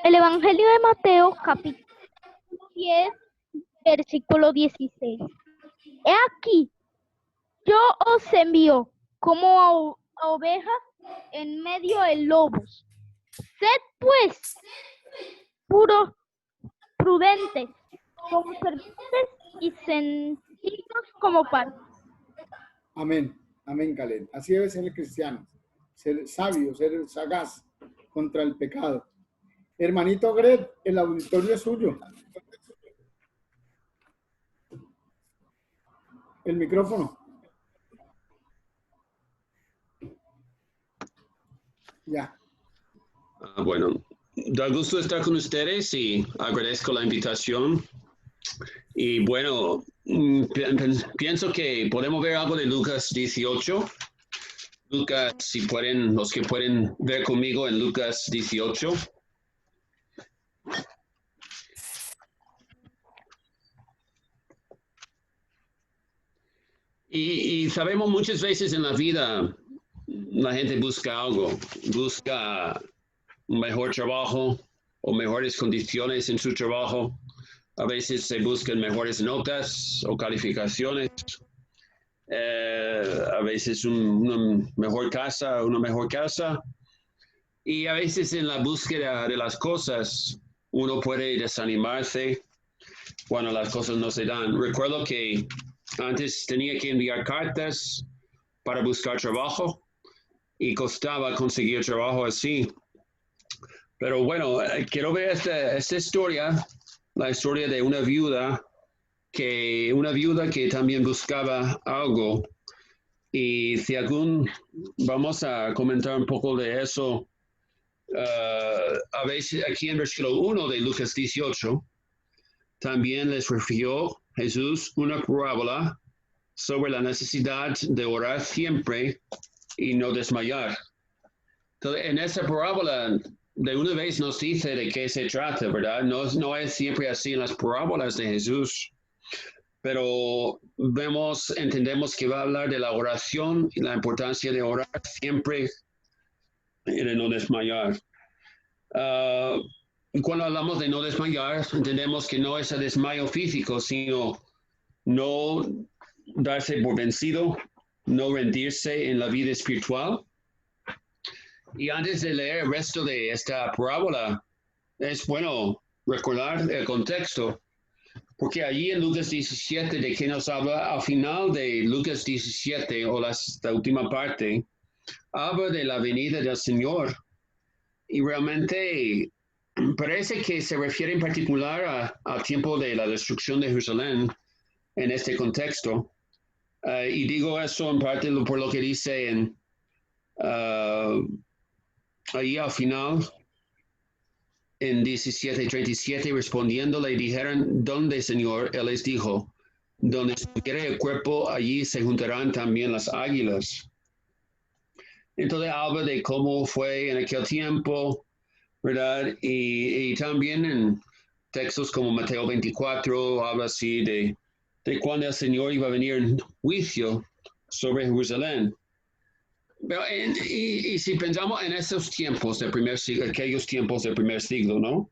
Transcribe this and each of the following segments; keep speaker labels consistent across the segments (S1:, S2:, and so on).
S1: El Evangelio de Mateo, capítulo 10, versículo 16. He aquí, yo os envío como a ovejas en medio de lobos. Sed pues prudentes como serpientes y sencillos como pájaros.
S2: Amén, amén, Caleb. Así debe ser el cristiano, ser sabio, ser sagaz contra el pecado. Hermanito Gret, el auditorio es suyo. El micrófono. Ya.
S3: Bueno, da gusto estar con ustedes y agradezco la invitación. Y bueno, pienso que podemos ver algo de Lucas 18. Lucas, si pueden, los que pueden ver conmigo en Lucas 18. Y sabemos muchas veces en la vida, la gente busca algo, busca un mejor trabajo o mejores condiciones en su trabajo. A veces se buscan mejores notas o calificaciones. A veces una mejor casa. Y a veces en la búsqueda de las cosas, uno puede desanimarse cuando las cosas no se dan. Recuerdo que antes tenía que enviar cartas para buscar trabajo y costaba conseguir trabajo así. Pero bueno, quiero ver esta historia, la historia de una viuda que también buscaba algo. Y si vamos a comentar un poco de eso. A veces aquí en versículo 1 de Lucas 18, también les refirió Jesús una parábola sobre la necesidad de orar siempre y no desmayar. Entonces, en esa parábola, de una vez nos dice de qué se trata, ¿verdad? No es siempre así en las parábolas de Jesús, pero entendemos que va a hablar de la oración y la importancia de orar siempre y de no desmayar. Cuando hablamos de no desmayar, entendemos que no es el desmayo físico, sino no darse por vencido, no rendirse en la vida espiritual. Y antes de leer el resto de esta parábola, es bueno recordar el contexto, porque allí en Lucas 17, de que nos habla al final de Lucas 17, o la última parte, habla de la venida del Señor. Y realmente parece que se refiere en particular al tiempo de la destrucción de Jerusalén en este contexto. Y digo eso en parte por lo que dice ahí al final, en 17:37, respondiendo le dijeron, ¿dónde, Señor? Él les dijo, donde estuviera el cuerpo, allí se juntarán también las águilas. Entonces habla de cómo fue en aquel tiempo, ¿verdad? Y también en textos como Mateo 24 habla así de cuando el Señor iba a venir en juicio sobre Jerusalén. Pero y si pensamos en esos tiempos del primer siglo, aquellos tiempos del primer siglo, ¿no?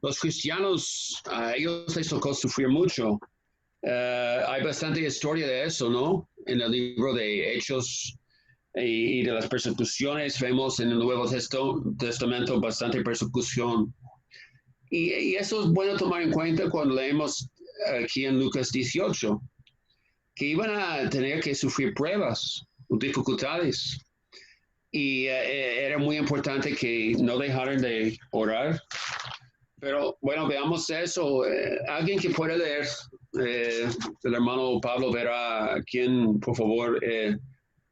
S3: Los cristianos, a ellos les tocó sufrir mucho. Hay bastante historia de eso, ¿no? En el libro de Hechos y de las persecuciones, vemos en el Nuevo Testamento bastante persecución. Y eso es bueno tomar en cuenta cuando leemos aquí en Lucas 18, que iban a tener que sufrir pruebas, dificultades. Y era muy importante que no dejaran de orar. Pero bueno, veamos eso. Alguien que pueda leer, el hermano Pablo verá quién, por favor,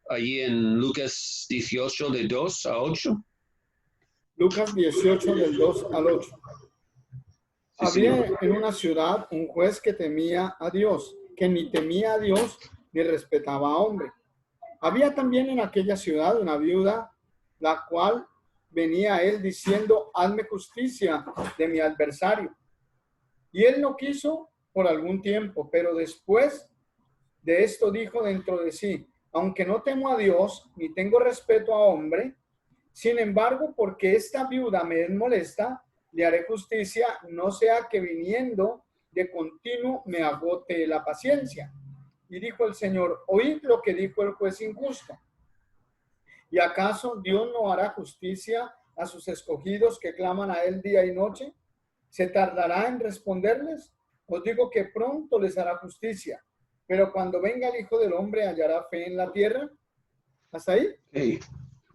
S3: allí en Lucas 18, de 2 a 8.
S2: Lucas 18, del 2 al 8. Había en una ciudad un juez que temía a Dios, que ni temía a Dios ni respetaba a hombre. Había también en aquella ciudad una viuda, la cual venía a él diciendo, hazme justicia de mi adversario. Y él no quiso por algún tiempo, pero después de esto dijo dentro de sí, aunque no temo a Dios ni tengo respeto a hombre, sin embargo, porque esta viuda me es molesta, le haré justicia, no sea que viniendo de continuo me agote la paciencia. Y dijo el Señor, oíd lo que dijo el juez injusto. ¿Y acaso Dios no hará justicia a sus escogidos que claman a él día y noche? ¿Se tardará en responderles? Os digo que pronto les hará justicia. Pero cuando venga el Hijo del Hombre, ¿hallará fe en la tierra? ¿Hasta ahí?
S3: Okay.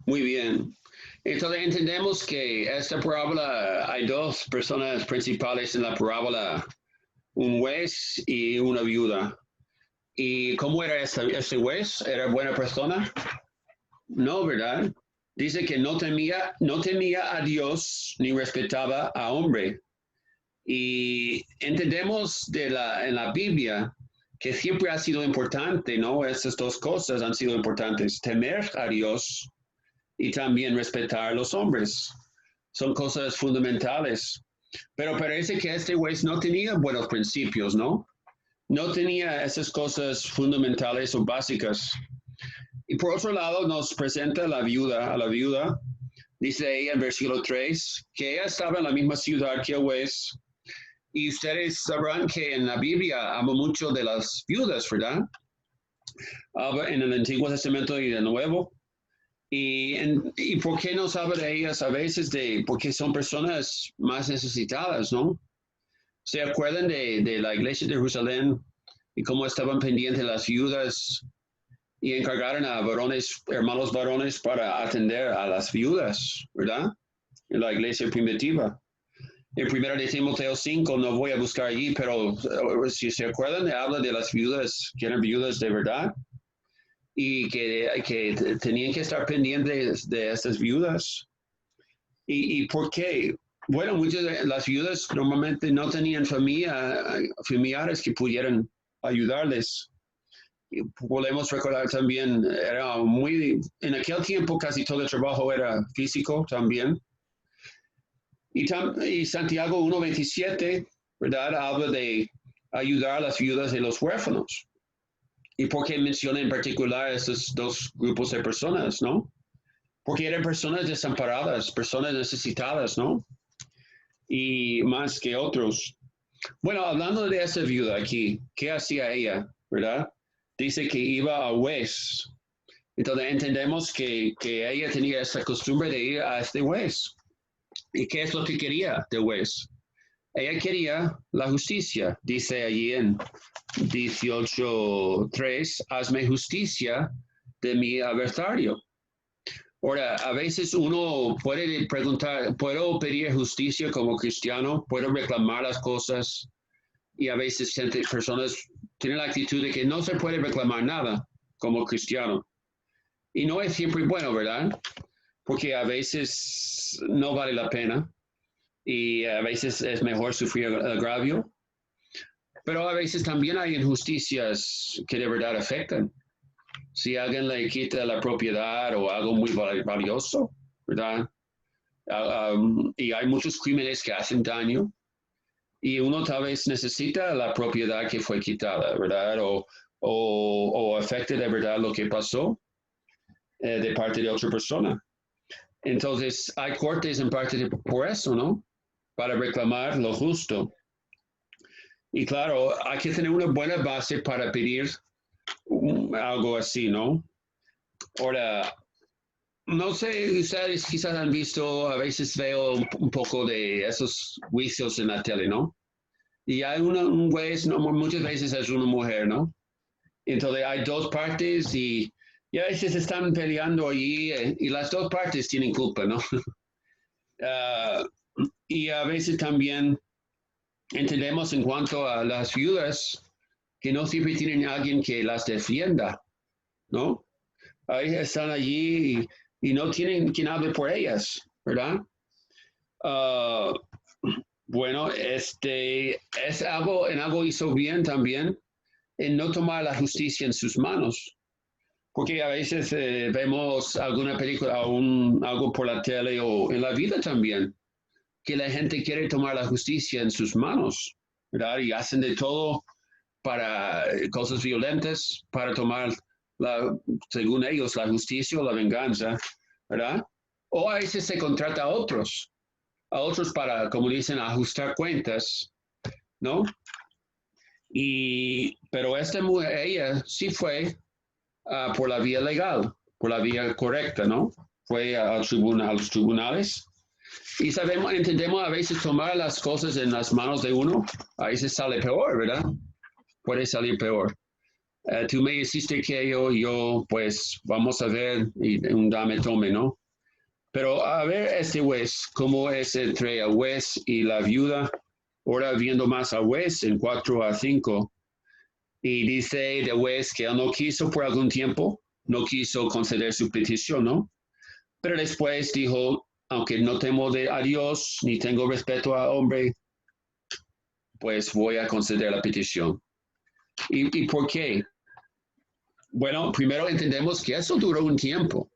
S3: Muy bien. Entonces entendemos que esta parábola hay dos personas principales en la parábola, un juez y una viuda. ¿Y cómo era este juez? ¿Era buena persona? No, ¿verdad? Dice que no temía a Dios ni respetaba a hombre. Y entendemos en la Biblia que siempre ha sido importante, ¿no? Estas dos cosas han sido importantes, temer a Dios y también respetar a los hombres. Son cosas fundamentales. Pero parece que este juez no tenía buenos principios, ¿no? No tenía esas cosas fundamentales o básicas. Y por otro lado nos presenta a la viuda, dice ella en versículo 3, que ella estaba en la misma ciudad que el juez. Y ustedes sabrán que en la Biblia habla mucho de las viudas, ¿verdad? Habla en el Antiguo Testamento y el Nuevo. ¿Y por qué nos habla de ellas a veces? Porque son personas más necesitadas, ¿no? ¿Se acuerdan de la iglesia de Jerusalén y cómo estaban pendientes las viudas y encargaron a hermanos varones para atender a las viudas, ¿verdad? En la iglesia primitiva. En 1 de Timoteo 5, no voy a buscar allí, pero si se acuerdan, habla de las viudas, que eran viudas de verdad, y que tenían que estar pendientes de estas viudas. ¿Y por qué? Bueno, muchas de las viudas normalmente no tenían familiares que pudieran ayudarles. Y podemos recordar también, en aquel tiempo casi todo el trabajo era físico también. Y Santiago 1:27, ¿verdad? Habla de ayudar a las viudas y los huérfanos. ¿Y por qué menciona en particular estos dos grupos de personas, no? Porque eran personas desamparadas, personas necesitadas, ¿no? Y más que otros. Bueno, hablando de esa viuda aquí, ¿qué hacía ella, verdad? Dice que iba a juez. Entonces entendemos que ella tenía esa costumbre de ir a este juez. ¿Y qué es lo que quería del juez? Ella quería la justicia, dice allí en 18:3, hazme justicia de mi adversario. Ahora, a veces uno puede preguntar, ¿puedo pedir justicia como cristiano? ¿Puedo reclamar las cosas? Y a veces personas tienen la actitud de que no se puede reclamar nada como cristiano. Y no es siempre bueno, ¿verdad? Porque a veces no vale la pena y a veces es mejor sufrir agravio. Pero a veces también hay injusticias que de verdad afectan. Si alguien le quita la propiedad o algo muy valioso, ¿verdad? Y hay muchos crímenes que hacen daño y uno tal vez necesita la propiedad que fue quitada, ¿verdad? O afecta de verdad lo que pasó de parte de otra persona. Entonces, hay cortes en parte por eso, ¿no? Para reclamar lo justo. Y claro, hay que tener una buena base para pedir algo así, ¿no? Ahora, no sé, ustedes quizás han visto, a veces veo un poco de esos juicios en la tele, ¿no? Y hay un juez, no, muchas veces es una mujer, ¿no? Entonces hay dos partes y a veces están peleando allí y las dos partes tienen culpa, ¿no? Y a veces también entendemos en cuanto a las viudas que no siempre tienen a alguien que las defienda, ¿no? Ahí están allí y no tienen quien hable por ellas, ¿verdad? Bueno, es algo hizo bien también en no tomar la justicia en sus manos, porque a veces vemos alguna película o algo por la tele o en la vida también, que la gente quiere tomar la justicia en sus manos, ¿verdad? Y hacen de todo para cosas violentas, para tomar, según ellos, la justicia o la venganza, ¿verdad? O a veces se contrata a otros a otros para, como dicen, ajustar cuentas, ¿no? Pero esta mujer, ella sí fue por la vía legal, por la vía correcta, ¿no? Fue a los tribunales. Y sabemos, entendemos a veces tomar las cosas en las manos de uno, a veces sale peor, ¿verdad? Puede salir peor. Tú me hiciste que yo, pues, vamos a ver, y un dame tome, ¿no? Pero a ver este juez, cómo es entre el juez y la viuda, ahora viendo más al juez en 4-5, y dice el juez que él no quiso por algún tiempo, no quiso conceder su petición, ¿no? Pero después dijo, aunque no temo a Dios, ni tengo respeto al hombre, pues voy a conceder la petición. ¿Y por qué? Bueno, primero entendemos que eso duró un tiempo,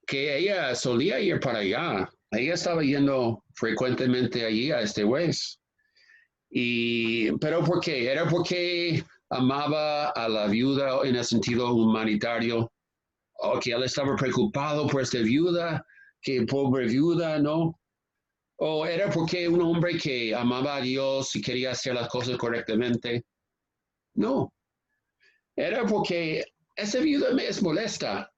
S3: que ella solía ir para allá. Ella estaba yendo frecuentemente allí a este juez. ¿Pero por qué? Era porque amaba a la viuda en el sentido humanitario, o que él estaba preocupado por esta viuda, que pobre viuda, ¿no? O era porque un hombre que amaba a Dios y quería hacer las cosas correctamente. No, era porque esa viuda me es molesta.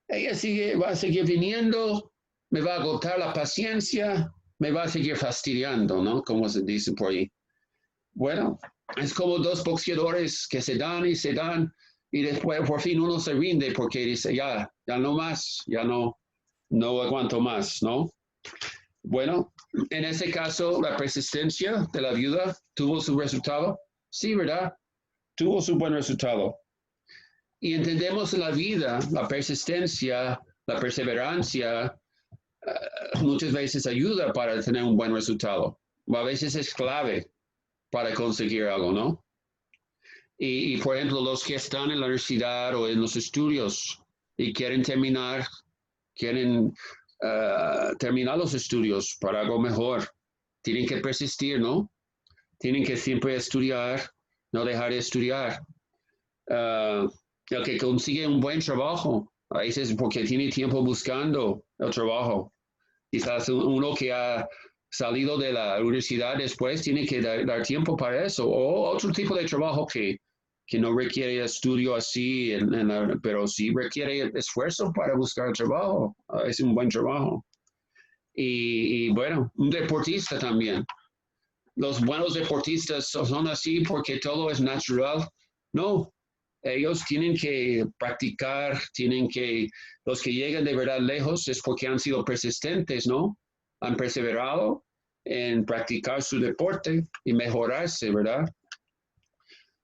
S3: Ella va a seguir viniendo, me va a agotar la paciencia, me va a seguir fastidiando, ¿no? Como se dice por ahí. Bueno, es como dos boxeadores que se dan y después por fin uno se rinde porque dice, ya no más, ya no aguanto más, ¿no? Bueno, en ese caso, la persistencia de la viuda tuvo su resultado. Sí, ¿verdad? Tuvo su buen resultado. Y entendemos la vida, la persistencia, la perseverancia, muchas veces ayuda para tener un buen resultado. O a veces es clave para conseguir algo, ¿no? Por ejemplo, los que están en la universidad o en los estudios y quieren terminar los estudios para algo mejor, tienen que persistir, ¿no? Tienen que siempre estudiar, no dejar de estudiar. El que consigue un buen trabajo, a veces porque tiene tiempo buscando el trabajo. Quizás uno que ha salido de la universidad después tiene que dar tiempo para eso, o otro tipo de trabajo que no requiere estudio así, pero sí requiere esfuerzo para buscar trabajo. Es un buen trabajo. Y bueno, un deportista también. Los buenos deportistas son así porque todo es natural. No, ellos tienen que practicar, los que llegan de verdad lejos es porque han sido persistentes, ¿no? Han perseverado en practicar su deporte y mejorarse, ¿verdad?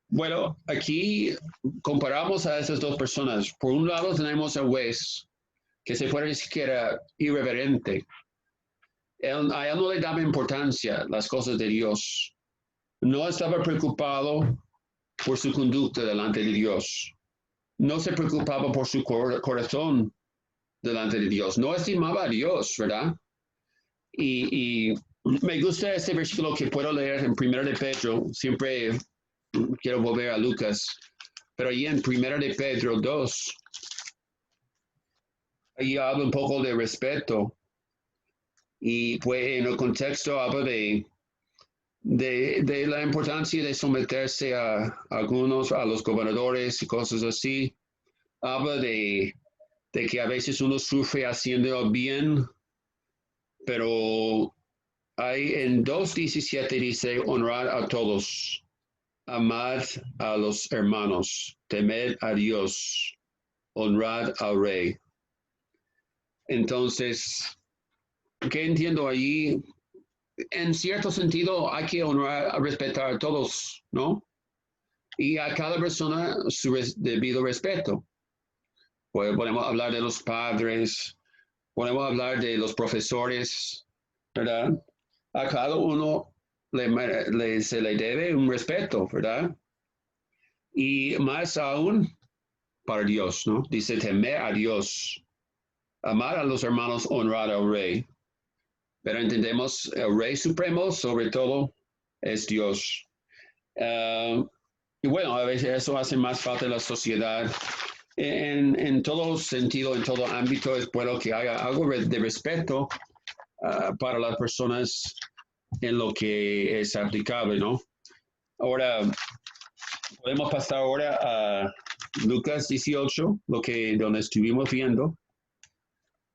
S3: Bueno, aquí comparamos a esas dos personas. Por un lado tenemos a Wes, que se puede decir que era irreverente. A él no le daba importancia las cosas de Dios. No estaba preocupado por su conducta delante de Dios. No se preocupaba por su corazón delante de Dios. No estimaba a Dios, ¿verdad? Y me gusta este versículo que puedo leer en 1 de Pedro. Siempre quiero volver a Lucas, pero ahí en 1 de Pedro 2, ahí habla un poco de respeto. Y pues en el contexto habla de la importancia de someterse a los gobernadores y cosas así. Habla de que a veces uno sufre haciendo el bien, pero hay en 2:17 dice, honrad a todos, amad a los hermanos, temed a Dios, honrad al rey. Entonces, ¿qué entiendo allí? En cierto sentido, hay que honrar, respetar a todos, ¿no? Y a cada persona su debido respeto. Pues podemos hablar de los padres, podemos hablar de los profesores, ¿verdad? A cada uno se le debe un respeto, ¿verdad? Y más aún para Dios, ¿no? Dice temer a Dios, amar a los hermanos, honrar al rey. Pero entendemos el Rey Supremo, sobre todo, es Dios. Y bueno, a veces eso hace más falta en la sociedad. En todo sentido, en todo ámbito, es bueno que haya algo de respeto para las personas en lo que es aplicable, ¿no? Ahora, podemos pasar ahora a Lucas 18, donde estuvimos viendo,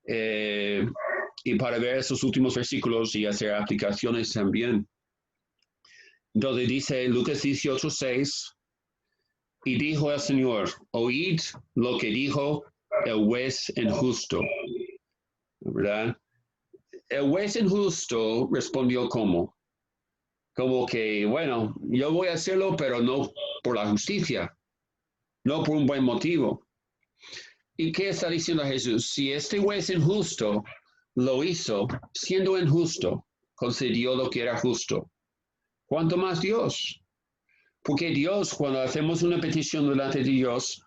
S3: y para ver esos últimos versículos y hacer aplicaciones también. Donde dice Lucas 18, 6, y dijo el Señor, oíd lo que dijo el juez injusto, ¿verdad? El juez injusto respondió como que, bueno, yo voy a hacerlo, pero no por la justicia, no por un buen motivo. ¿Y qué está diciendo Jesús? Si este juez injusto lo hizo, siendo injusto, concedió lo que era justo, ¿cuánto más Dios? Porque Dios, cuando hacemos una petición delante de Dios,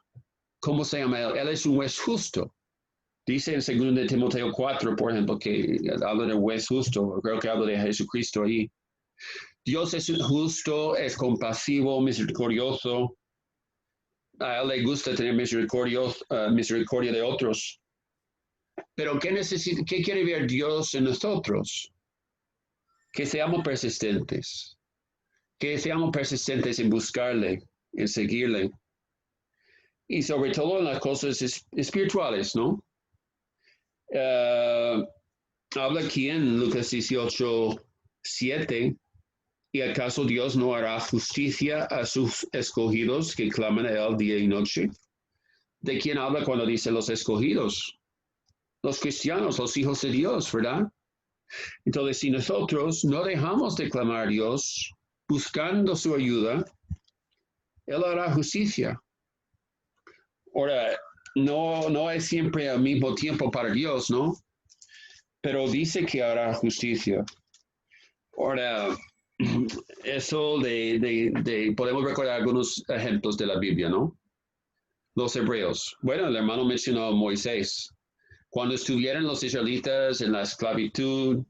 S3: ¿cómo se llama Él? Él es un juez justo. Dice en 2 de Timoteo 4, por ejemplo, que habla de juez justo, creo que habla de Jesucristo ahí. Dios es justo, es compasivo, misericordioso. A Él le gusta tener misericordia de otros. Pero ¿qué quiere ver Dios en nosotros? Que seamos persistentes. Que seamos persistentes en buscarle, en seguirle. Y sobre todo en las cosas espirituales, ¿no? Habla aquí en Lucas 18, 7, ¿y acaso Dios no hará justicia a sus escogidos que claman a Él día y noche? ¿De quién habla cuando dice los escogidos? Los cristianos, los hijos de Dios, ¿verdad? Entonces, si nosotros no dejamos de clamar a Dios, buscando su ayuda, Él hará justicia. Ahora, no es siempre al mismo tiempo para Dios, ¿no? Pero dice que hará justicia. Ahora, eso podemos recordar algunos ejemplos de la Biblia, ¿no? Los hebreos. Bueno, el hermano mencionó a Moisés. Cuando estuvieron los israelitas en la esclavitud,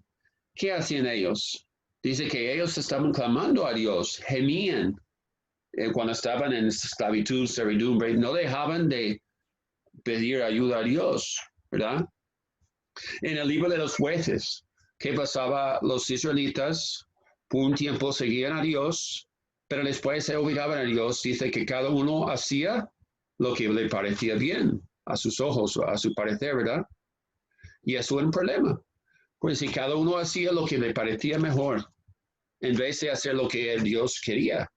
S3: ¿qué hacían ellos? Dice que ellos estaban clamando a Dios, gemían. Cuando estaban en esclavitud, servidumbre, no dejaban de pedir ayuda a Dios, ¿verdad? En el libro de los jueces, ¿qué pasaba? Los israelitas por un tiempo seguían a Dios, pero después se olvidaban a Dios. Dice que cada uno hacía lo que le parecía bien a sus ojos, a su parecer, ¿verdad? Y eso era un problema. Pues si cada uno hacía lo que le parecía mejor, en vez de hacer lo que Dios quería.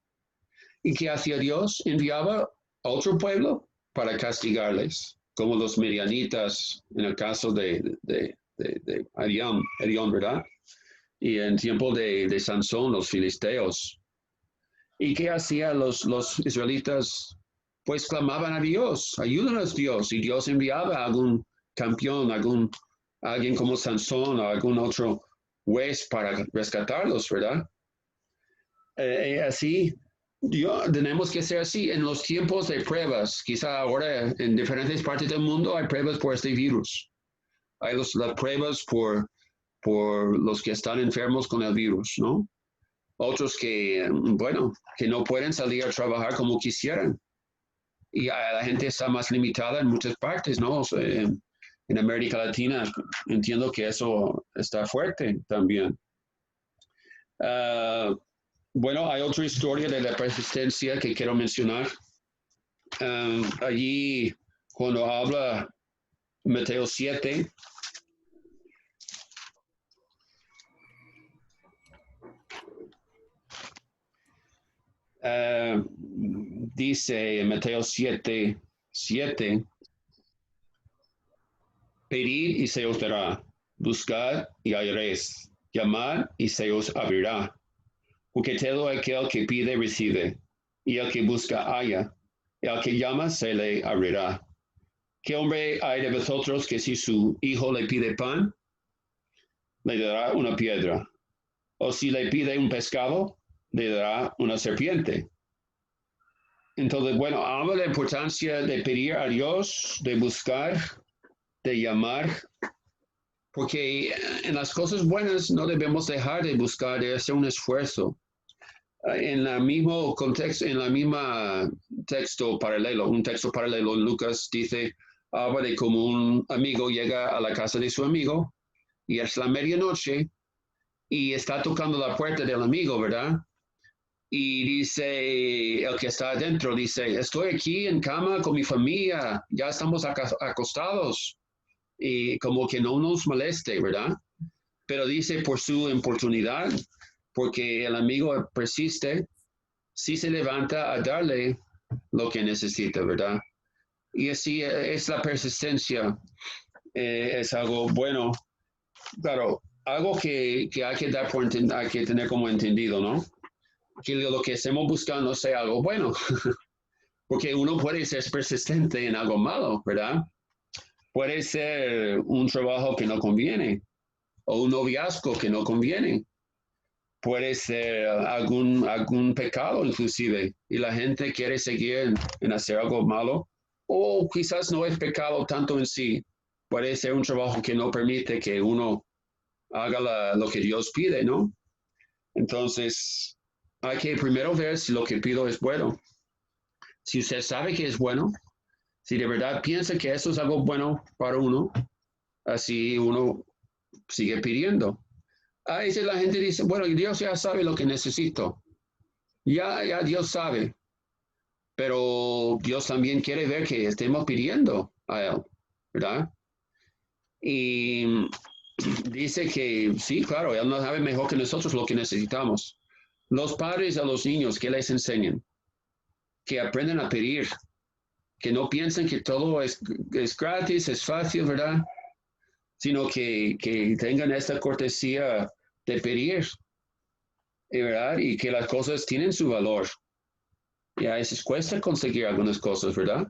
S3: ¿Y qué hacía Dios? Enviaba a otro pueblo para castigarles, como los medianitas, en el caso de Arión, ¿verdad? Y en tiempo de Sansón, los filisteos. ¿Y qué hacían los israelitas? Pues clamaban a Dios, ayúdanos Dios, y Dios enviaba a algún campeón, alguien como Sansón o algún otro juez para rescatarlos, ¿verdad? Así, tenemos que ser así en los tiempos de pruebas. Quizá ahora en diferentes partes del mundo hay pruebas por este virus. Hay las pruebas por los que están enfermos con el virus, ¿no? Otros que no pueden salir a trabajar como quisieran. Y la gente está más limitada en muchas partes, ¿no? En América Latina entiendo que eso está fuerte también. Bueno, hay otra historia de la persistencia que quiero mencionar. Allí, cuando habla Mateo 7, dice en Mateo 7, 7, pedid y se os dará, buscad y hallaréis, llamad y se os abrirá. Porque todo aquel que pide recibe, y el que busca halla, y al que llama se le abrirá. ¿Qué hombre hay de vosotros que si su hijo le pide pan, le dará una piedra? O si le pide un pescado, le dará una serpiente. Entonces, bueno, habla de la importancia de pedir a Dios, de buscar, de llamar, porque en las cosas buenas no debemos dejar de buscar, de hacer un esfuerzo. En el mismo contexto, en la misma un texto paralelo en Lucas dice, habla de como un amigo llega a la casa de su amigo y es la medianoche y está tocando la puerta del amigo, ¿verdad? Y dice, el que está adentro, dice, estoy aquí en cama con mi familia, ya estamos acostados y como que no nos moleste, ¿verdad? Pero dice por su importunidad, porque el amigo persiste, sí se levanta a darle lo que necesita, ¿verdad? Y así es la persistencia, es algo bueno, claro, algo que hay que dar por hay que tener como entendido, ¿no? Que lo que estemos buscando sea algo bueno, porque uno puede ser persistente en algo malo, ¿verdad? Puede ser un trabajo que no conviene o un noviazgo que no conviene. Puede ser algún pecado inclusive y la gente quiere seguir en hacer algo malo o quizás no es pecado tanto en sí. Puede ser un trabajo que no permite que uno haga lo que Dios pide, ¿no? Entonces, hay que primero ver si lo que pido es bueno. Si usted sabe que es bueno, si de verdad piensa que eso es algo bueno para uno, así uno sigue pidiendo. A veces la gente dice, bueno, Dios ya sabe lo que necesito. Ya Dios sabe. Pero Dios también quiere ver que estemos pidiendo a Él, ¿verdad? Y dice que sí, claro, Él no sabe mejor que nosotros lo que necesitamos. Los padres a los niños, ¿qué les enseñan? Que aprendan a pedir, que no piensen que todo es gratis, es fácil, ¿verdad? Sino que tengan esta cortesía de pedir, ¿verdad? Y que las cosas tienen su valor. Y a veces cuesta conseguir algunas cosas, ¿verdad?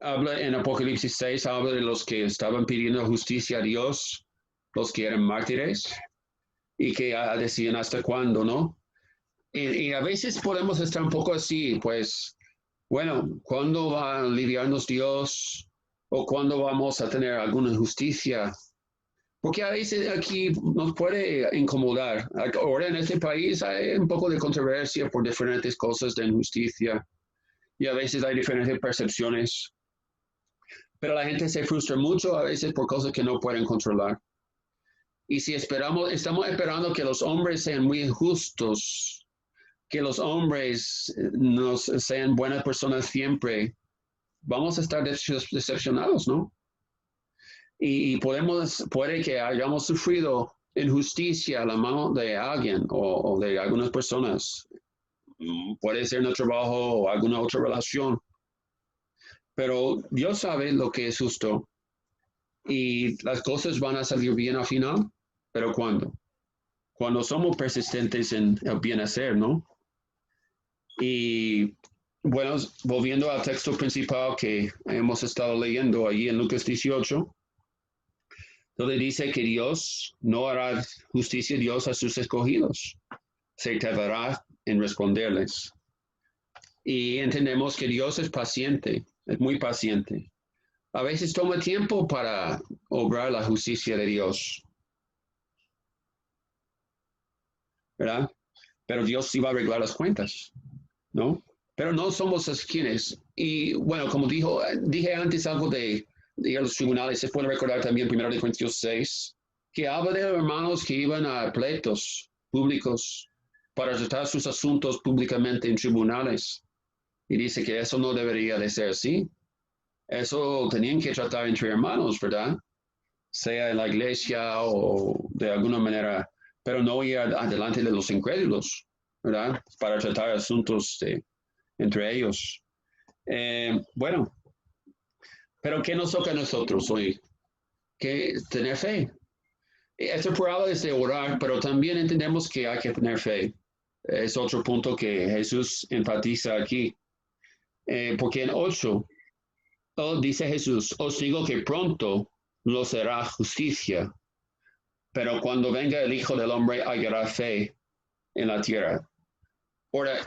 S3: Habla en Apocalipsis 6, habla de los que estaban pidiendo justicia a Dios, los que eran mártires, y que decían hasta cuándo, ¿no? Y a veces podemos estar un poco así, pues, bueno, ¿cuándo va a aliviarnos Dios? ¿O cuándo vamos a tener alguna justicia? Porque a veces aquí nos puede incomodar. Ahora en este país hay un poco de controversia por diferentes cosas de injusticia y a veces hay diferentes percepciones. Pero la gente se frustra mucho a veces por cosas que no pueden controlar. Y si estamos esperando que los hombres sean muy justos, que los hombres nos sean buenas personas siempre, vamos a estar decepcionados, ¿no? Y puede que hayamos sufrido injusticia a la mano de alguien o de algunas personas. Puede ser en el trabajo o alguna otra relación. Pero Dios sabe lo que es justo y las cosas van a salir bien al final. ¿Pero cuándo? Cuando somos persistentes en el bien hacer, ¿no? Y bueno, volviendo al texto principal que hemos estado leyendo allí en Lucas 18, donde dice que Dios no hará justicia Dios a sus escogidos, se tardará en responderles. Y entendemos que Dios es paciente, es muy paciente. A veces toma tiempo para obrar la justicia de Dios, ¿verdad? Pero Dios sí va a arreglar las cuentas, ¿no? Pero no somos quienes. Y bueno, como dije antes algo de los tribunales, se puede recordar también 1 Corintios 6, que habla de hermanos que iban a pleitos públicos para tratar sus asuntos públicamente en tribunales. Y dice que eso no debería de ser así. Eso tenían que tratar entre hermanos, ¿verdad? Sea en la iglesia o de alguna manera, pero no ir adelante de los incrédulos, ¿verdad? Para tratar asuntos entre ellos. Bueno, pero ¿qué nos toca a nosotros hoy? Que tener fe. Esto probable es de orar, pero también entendemos que hay que tener fe. Es otro punto que Jesús enfatiza aquí. Porque en 8, dice Jesús, os digo que pronto lo será justicia, pero cuando venga el Hijo del Hombre hallará fe en la tierra. Ahora,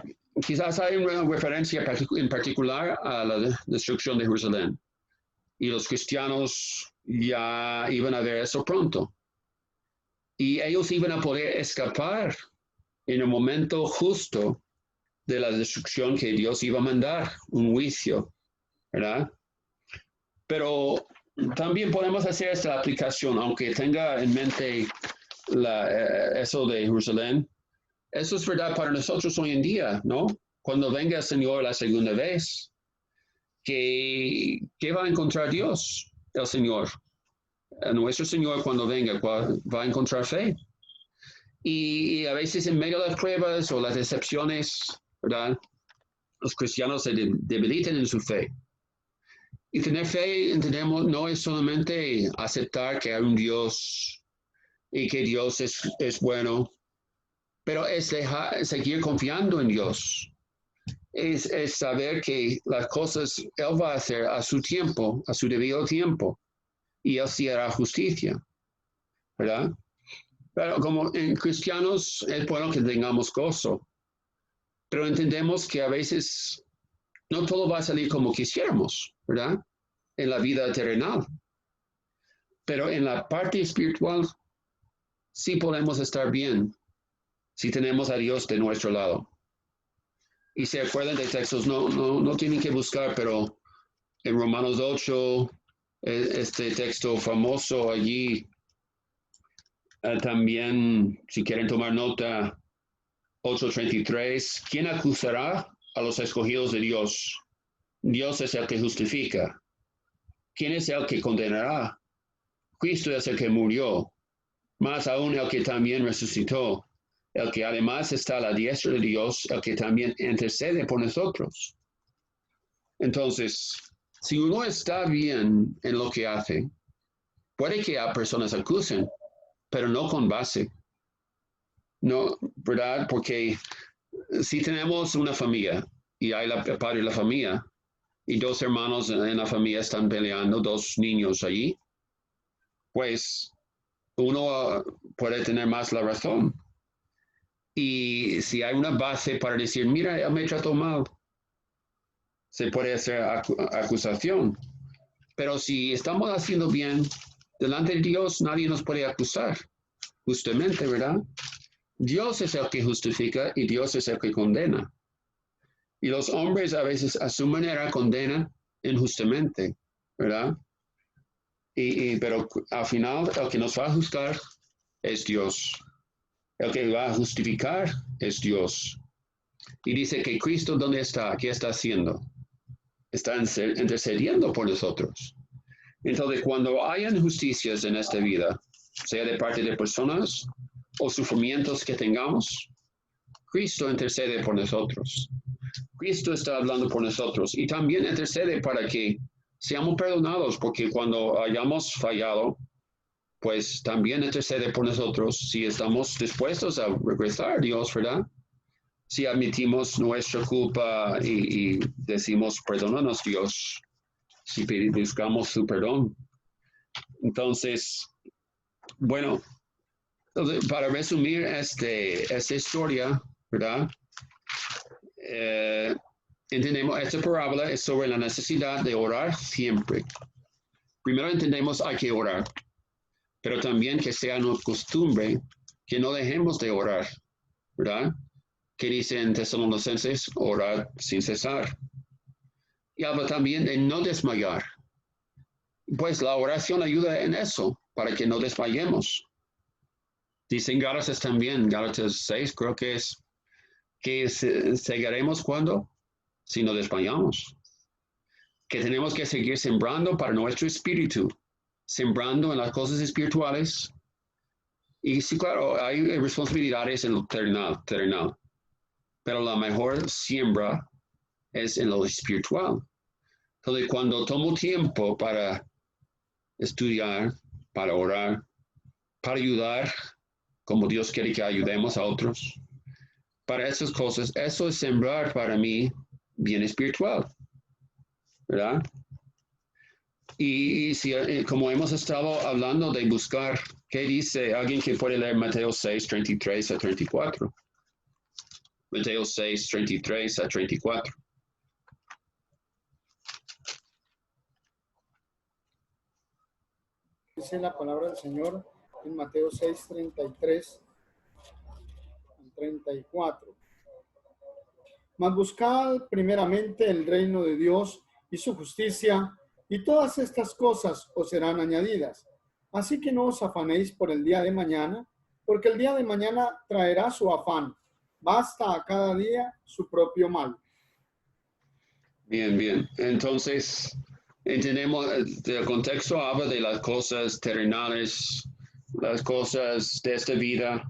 S3: quizás hay una referencia en particular a la destrucción de Jerusalén. Y los cristianos ya iban a ver eso pronto. Y ellos iban a poder escapar en el momento justo de la destrucción que Dios iba a mandar, un juicio, ¿verdad? Pero también podemos hacer esta aplicación, aunque tenga en mente eso de Jerusalén. Eso es verdad para nosotros hoy en día, ¿no? Cuando venga el Señor la segunda vez, ¿qué va a encontrar Dios, el Señor? Nuestro Señor cuando venga va a encontrar fe. Y a veces en medio de las pruebas o las decepciones, ¿verdad? Los cristianos se debilitan en su fe. Y tener fe, entendemos, no es solamente aceptar que hay un Dios y que Dios es bueno, pero es seguir confiando en Dios. Es saber que las cosas Él va a hacer a su tiempo, a su debido tiempo, y Él sí hará justicia, ¿verdad? Pero como en cristianos es bueno que tengamos gozo, pero entendemos que a veces no todo va a salir como quisiéramos, ¿verdad? En la vida terrenal. Pero en la parte espiritual sí podemos estar bien si tenemos a Dios de nuestro lado. Y se acuerdan de textos, no tienen que buscar, pero en Romanos 8, este texto famoso allí, también, si quieren tomar nota, 8:33, ¿quién acusará a los escogidos de Dios? Dios es el que justifica. ¿Quién es el que condenará? Cristo es el que murió, más aún el que también resucitó, el que además está a la diestra de Dios, el que también intercede por nosotros. Entonces, si uno está bien en lo que hace, puede que a personas acusen, pero no con base. No, ¿verdad? Porque si tenemos una familia y hay el padre de la familia y dos hermanos en la familia están peleando, dos niños allí, pues uno puede tener más la razón. Y si hay una base para decir, mira, él me trató mal, se puede hacer acusación. Pero si estamos haciendo bien, delante de Dios nadie nos puede acusar, justamente, ¿verdad? Dios es el que justifica y Dios es el que condena. Y los hombres a veces a su manera condenan injustamente, ¿verdad? Pero al final el que nos va a juzgar es Dios. El que va a justificar es Dios. Y dice que Cristo, ¿dónde está? ¿Qué está haciendo? Está intercediendo por nosotros. Entonces, cuando hay injusticias en esta vida, sea de parte de personas o sufrimientos que tengamos, Cristo intercede por nosotros. Cristo está hablando por nosotros y también intercede para que seamos perdonados, porque cuando hayamos fallado, pues también intercede por nosotros si estamos dispuestos a regresar a Dios, ¿verdad? Si admitimos nuestra culpa y decimos, perdónanos Dios, si buscamos su perdón. Entonces, bueno, para resumir esta historia, ¿verdad? Entendemos, esta parábola es sobre la necesidad de orar siempre. Primero entendemos hay que orar, pero también que sea una costumbre que no dejemos de orar, ¿verdad? Que dice en Tesalonicenses, orar sin cesar. Y habla también de no desmayar. Pues la oración ayuda en eso, para que no desmayemos. Dicen Gálatas también, Gálatas 6 creo que es, que seguiremos cuando, si no desmayamos. Que tenemos que seguir sembrando para nuestro espíritu, sembrando en las cosas espirituales. Y sí, claro, hay responsabilidades en lo terrenal, pero la mejor siembra es en lo espiritual. Entonces, cuando tomo tiempo para estudiar, para orar, para ayudar, como Dios quiere que ayudemos a otros, para esas cosas, eso es sembrar para mí bien espiritual, ¿verdad? Y si, como hemos estado hablando de buscar, ¿qué dice alguien que puede leer Mateo 6:33-34? Mateo 6:33-34.
S2: Dice la palabra del Señor en Mateo 6:33-34. Mas buscad primeramente el reino de Dios y su justicia, Y todas estas cosas os serán añadidas. Así que no os afanéis por el día de mañana, porque el día de mañana traerá su afán. Basta a cada día su propio mal.
S3: Bien, bien. Entonces, entendemos, el contexto habla de las cosas terrenales, las cosas de esta vida,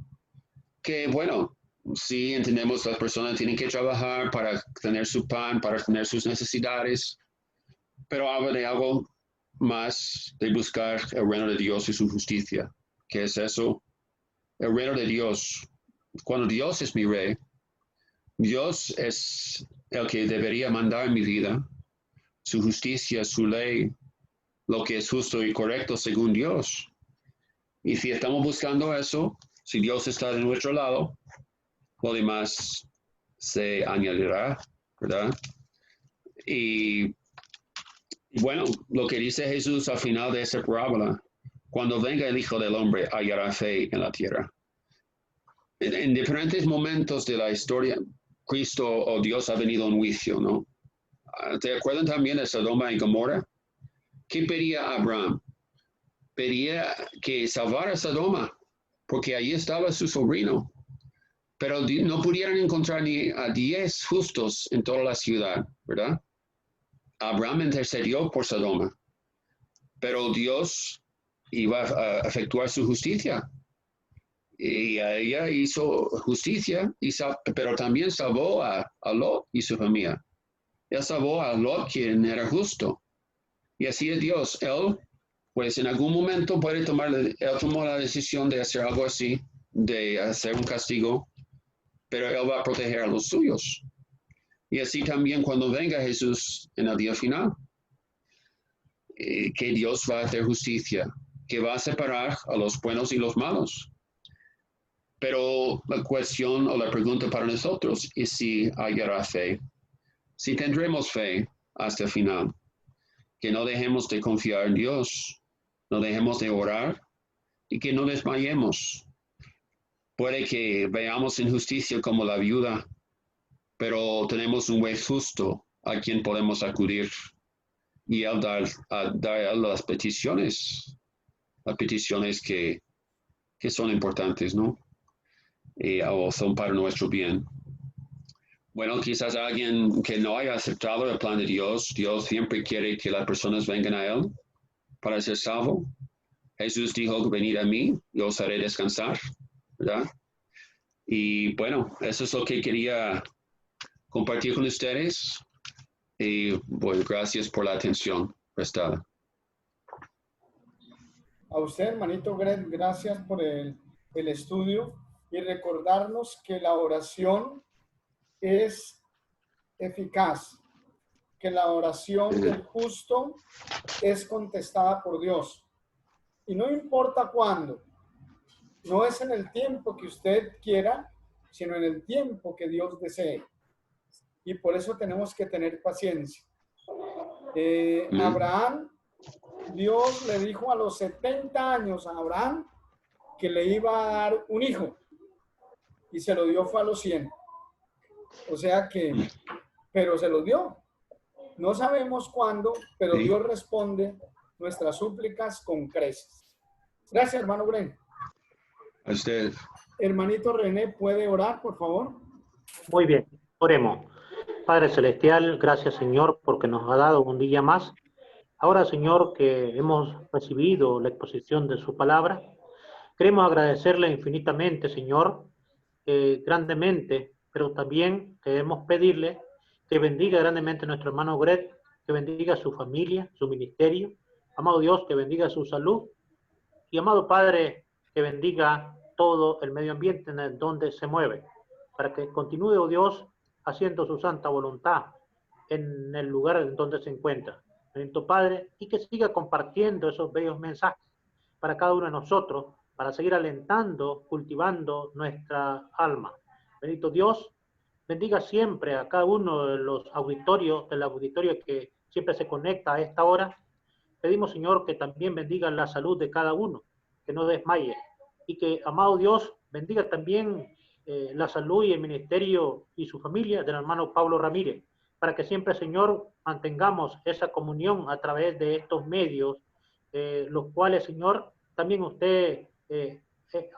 S3: que bueno, sí entendemos que las personas tienen que trabajar para tener su pan, para tener sus necesidades, pero habla de algo más, de buscar el reino de Dios y su justicia. ¿Qué es eso? El reino de Dios. Cuando Dios es mi rey, Dios es el que debería mandar en mi vida, su justicia, su ley, lo que es justo y correcto según Dios. Y si estamos buscando eso, si Dios está de nuestro lado, lo demás se añadirá, ¿verdad? Y bueno, lo que dice Jesús al final de esa parábola, cuando venga el Hijo del Hombre, hallará fe en la tierra. En diferentes momentos de la historia, Cristo o Dios ha venido en juicio, ¿no? ¿Te acuerdan también de Sodoma y Gomorra? ¿Qué pedía Abraham? Pedía que salvara Sodoma, porque allí estaba su sobrino. Pero no pudieron encontrar ni a 10 justos en toda la ciudad, ¿verdad? Abraham intercedió por Sodoma, pero Dios iba a efectuar su justicia. Y ella hizo justicia, pero también salvó a Lot y su familia. Él salvó a Lot, quien era justo. Y así es Dios. Él, pues en algún momento puede él tomó la decisión de hacer algo así, de hacer un castigo, pero él va a proteger a los suyos. Y así también cuando venga Jesús en el día final, que Dios va a hacer justicia, que va a separar a los buenos y los malos. Pero la cuestión o la pregunta para nosotros es si hallará fe, si tendremos fe hasta el final, que no dejemos de confiar en Dios, no dejemos de orar y que no desmayemos. Puede que veamos injusticia como la viuda, pero tenemos un juez justo a quien podemos acudir y él dar las peticiones que son importantes, ¿no? O son para nuestro bien. Bueno, quizás alguien que no haya aceptado el plan de Dios, Dios siempre quiere que las personas vengan a Él para ser salvo. Jesús dijo, venid a mí, yo os haré descansar, ¿verdad? Y bueno, eso es lo que quería compartir con ustedes. Y bueno, gracias por la atención prestada.
S2: A usted, hermanito Greg, gracias por el estudio y recordarnos que la oración es eficaz, que la oración del justo es contestada por Dios. Y no importa cuándo, no es en el tiempo que usted quiera, sino en el tiempo que Dios desee. Y por eso tenemos que tener paciencia. Abraham, Dios le dijo a los 70 años a Abraham que le iba a dar un hijo y se lo dio fue a los 100. O sea que, pero se lo dio. No sabemos cuándo, pero
S3: Sí.
S2: Dios responde nuestras súplicas con creces. Gracias, hermano Bren.
S3: A usted.
S2: Hermanito René, ¿puede orar, por favor?
S4: Muy bien, oremos. Padre Celestial, gracias Señor porque nos ha dado un día más. Ahora Señor que hemos recibido la exposición de su palabra, queremos agradecerle infinitamente Señor, grandemente, pero también queremos pedirle que bendiga grandemente a nuestro hermano Greg, que bendiga a su familia, su ministerio, amado Dios, que bendiga su salud y amado Padre, que bendiga todo el medio ambiente en el donde se mueve, para que continúe, oh Dios, haciendo su santa voluntad en el lugar en donde se encuentra. Bendito Padre, y que siga compartiendo esos bellos mensajes para cada uno de nosotros, para seguir alentando, cultivando nuestra alma. Bendito Dios, bendiga siempre a cada uno de los auditorios, del auditorio que siempre se conecta a esta hora. Pedimos, Señor, que también bendiga la salud de cada uno, que no desmaye, y que, amado Dios, bendiga también la salud y el ministerio y su familia del hermano Pablo Ramírez, para que siempre, Señor, mantengamos esa comunión a través de estos medios, los cuales, Señor, también usted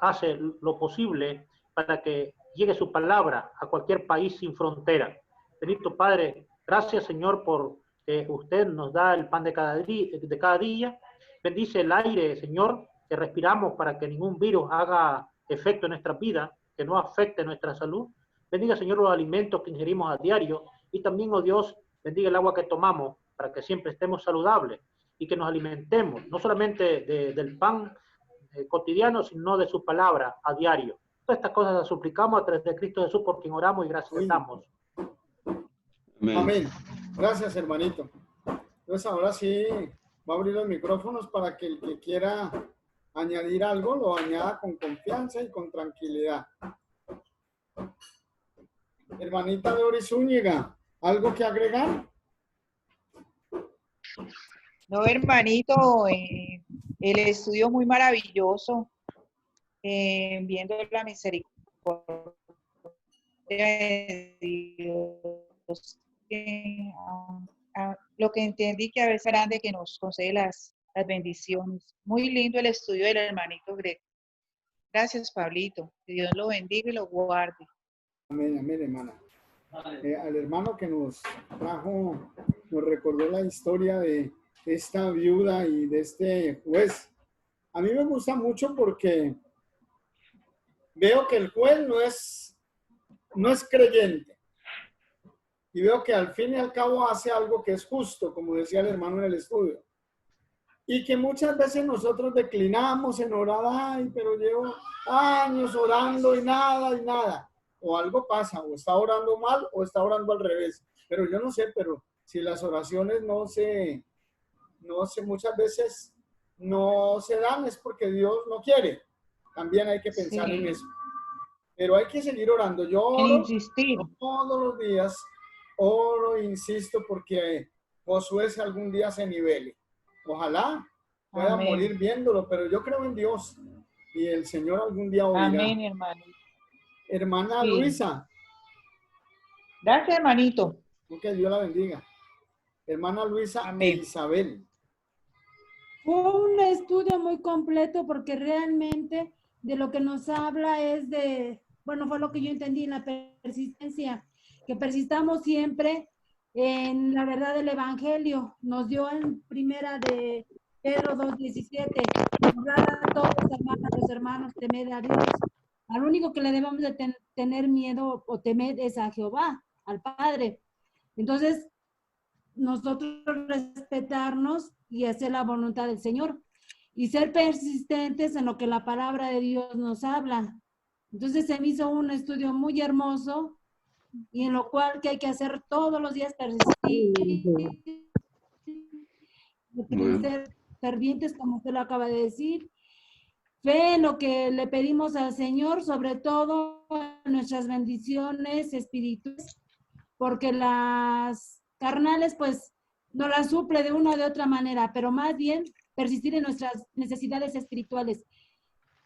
S4: hace lo posible para que llegue su palabra a cualquier país sin frontera. Bendito Padre, gracias, Señor, por que usted nos da el pan de cada día. Bendice el aire, Señor, que respiramos para que ningún virus haga efecto en nuestra vida, que no afecte nuestra salud. Bendiga, Señor, los alimentos que ingerimos a diario y también, oh Dios, bendiga el agua que tomamos para que siempre estemos saludables y que nos alimentemos, no solamente del pan cotidiano, sino de su palabra a diario. Todas estas cosas las suplicamos a través de Cristo Jesús, por quien oramos y gracias damos.
S3: Amén.
S2: Amén. Gracias, hermanito. Entonces ahora sí va a abrir los micrófonos para que el que quiera añadir algo lo añada con confianza y con tranquilidad. Hermanita Doris Zúñiga, ¿algo que agregar?
S5: No, hermanito, el estudio muy maravilloso, viendo la misericordia de Dios. Lo que entendí que a veces grande que nos concede las bendiciones. Muy lindo el estudio del hermanito Greg. Gracias, Pablito. Que Dios lo bendiga y lo guarde.
S2: Amén, amén, hermana. Al hermano que nos trajo, nos recordó la historia de esta viuda y de este juez. A mí me gusta mucho porque veo que el juez no es creyente. Y veo que al fin y al cabo hace algo que es justo, como decía el hermano en el estudio. Y que muchas veces nosotros declinamos en orar, ay, pero llevo años orando y nada. O algo pasa, o está orando mal o está orando al revés. Pero yo no sé, pero si las oraciones muchas veces no se dan es porque Dios no quiere. También hay que pensar en eso. Pero hay que seguir orando. Yo oro todos los días, oro e insisto porque Josué algún día se nivele. Ojalá pueda morir viéndolo, pero yo creo en Dios y el Señor algún día oirá.
S5: Amén, hermano.
S2: Hermana Luisa.
S5: Gracias, hermanito.
S2: Que Dios la bendiga. Hermana Luisa Isabel.
S6: Fue un estudio muy completo porque realmente de lo que nos habla es de, bueno, fue lo que yo entendí en la persistencia, que persistamos siempre en la verdad del Evangelio. Nos dio en primera de Pedro 2:17, honrar a todos los hermanos, temed a Dios. Al único que le debemos de tener miedo o temer es a Jehová, al Padre. Entonces, nosotros respetarnos y hacer la voluntad del Señor y ser persistentes en lo que la palabra de Dios nos habla. Entonces se me hizo un estudio muy hermoso y en lo cual que hay que hacer todos los días persistir, ser fervientes como usted lo acaba de decir, fe en lo que le pedimos al Señor, sobre todo en nuestras bendiciones espirituales, porque las carnales pues no las suple de una o de otra manera, pero más bien persistir en nuestras necesidades espirituales,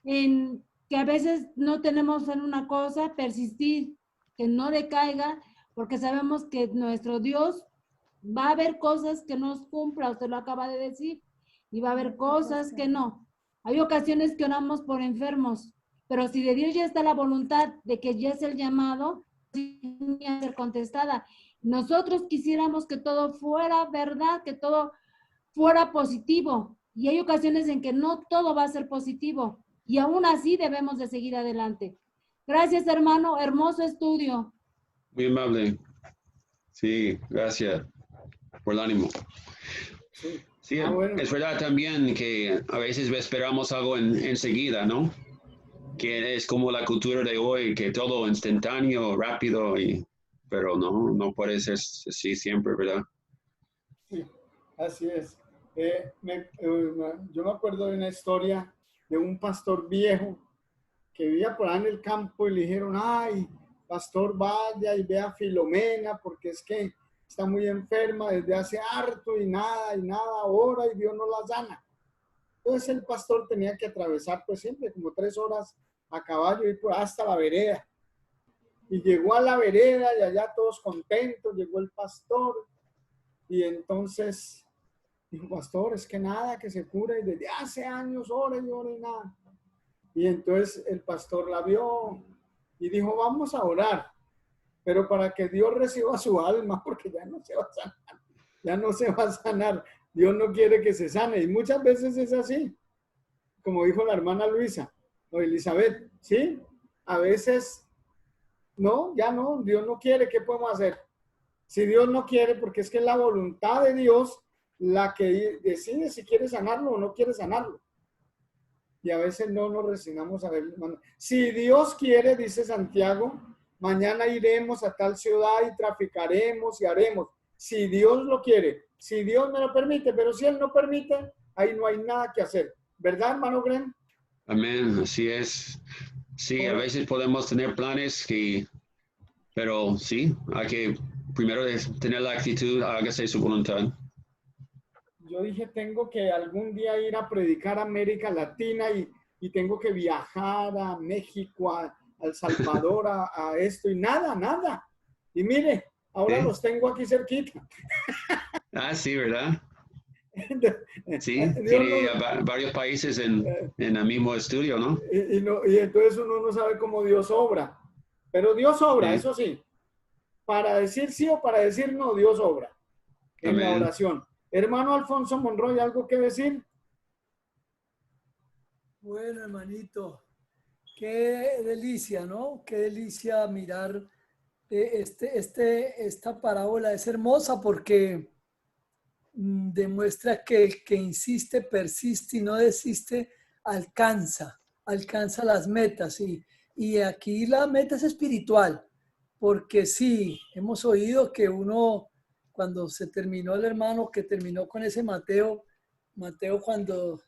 S6: en que a veces no tenemos en una cosa, persistir, que no decaiga, porque sabemos que nuestro Dios va a haber cosas que nos cumpla, usted lo acaba de decir, y va a haber cosas que no. Hay ocasiones que oramos por enfermos, pero si de Dios ya está la voluntad de que ya es el llamado, tiene que ser contestada. Nosotros quisiéramos que todo fuera verdad, que todo fuera positivo, y hay ocasiones en que no todo va a ser positivo, y aún así debemos de seguir adelante. Gracias, hermano, hermoso estudio.
S3: Muy amable. Sí, gracias por el ánimo. Sí, bueno. Es verdad también que a veces esperamos algo enseguida, ¿no? Que es como la cultura de hoy, que todo instantáneo, rápido, pero no puede ser así siempre, ¿verdad?
S2: Sí, así es. Yo me acuerdo de una historia de un pastor viejo que vivía por ahí en el campo y le dijeron, ay, pastor, vaya y vea a Filomena porque es que está muy enferma desde hace harto y nada, ora y Dios no la sana. Entonces el pastor tenía que atravesar pues siempre como 3 horas a caballo y ir hasta la vereda. Y llegó a la vereda y allá todos contentos, llegó el pastor y entonces dijo, pastor, es que nada, que se cura y desde hace años ora y nada. Y entonces el pastor la vio y dijo, vamos a orar, pero para que Dios reciba su alma, porque ya no se va a sanar, ya no se va a sanar. Dios no quiere que se sane y muchas veces es así, como dijo la hermana Luisa o Elizabeth, ¿sí? A veces, no, ya no, Dios no quiere, ¿qué podemos hacer? Si Dios no quiere, porque es que es la voluntad de Dios la que decide si quiere sanarlo o no quiere sanarlo. Y a veces no nos resignamos a ver. Si Dios quiere, dice Santiago, mañana iremos a tal ciudad y traficaremos y haremos. Si Dios lo quiere, si Dios me lo permite, pero si Él no permite, ahí no hay nada que hacer. ¿Verdad, hermano Gren?
S3: Amén, así es. Sí, a veces podemos tener planes pero sí, hay que primero tener la actitud, hágase su voluntad.
S2: Yo dije, tengo que algún día ir a predicar a América Latina y tengo que viajar a México, a El Salvador, a esto y nada. Y mire, ahora
S3: ¿Sí?
S2: los tengo aquí cerquita.
S3: Ah, sí, ¿verdad? Sí,
S2: Dios
S3: tiene
S2: no-
S3: varios países en el mismo estudio, ¿no?
S2: y entonces uno no sabe cómo Dios obra. Pero Dios obra,
S3: Sí.
S2: eso sí. Para decir sí o para decir no, Dios obra en la
S3: Amén.
S2: oración. Hermano Alfonso Monroy, ¿algo que decir?
S7: Bueno, hermanito, qué delicia, ¿no? Qué delicia mirar esta parábola. Es hermosa porque demuestra que el que insiste, persiste y no desiste, alcanza las metas. Y aquí la meta es espiritual, porque sí, hemos oído que uno, cuando se terminó el hermano, que terminó con ese Mateo cuando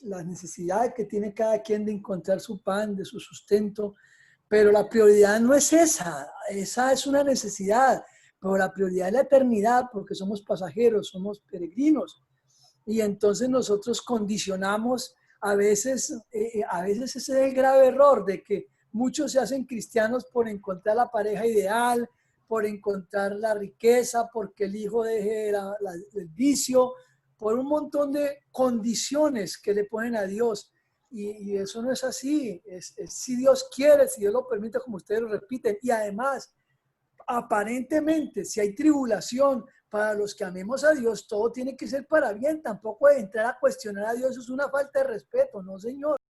S7: las necesidades que tiene cada quien de encontrar su pan, de su sustento, pero la prioridad no es esa es una necesidad, pero la prioridad es la eternidad, porque somos pasajeros, somos peregrinos. Y entonces nosotros condicionamos a veces ese es el grave error de que muchos se hacen cristianos por encontrar la pareja ideal, por encontrar la riqueza, porque el hijo deje el vicio, por un montón de condiciones que le ponen a Dios. Y eso no es así, es si Dios quiere, si Dios lo permite, como ustedes lo repiten. Y además, aparentemente, si hay tribulación para los que amemos a Dios, todo tiene que ser para bien. Tampoco de entrar a cuestionar a Dios es una falta de respeto, no, señor.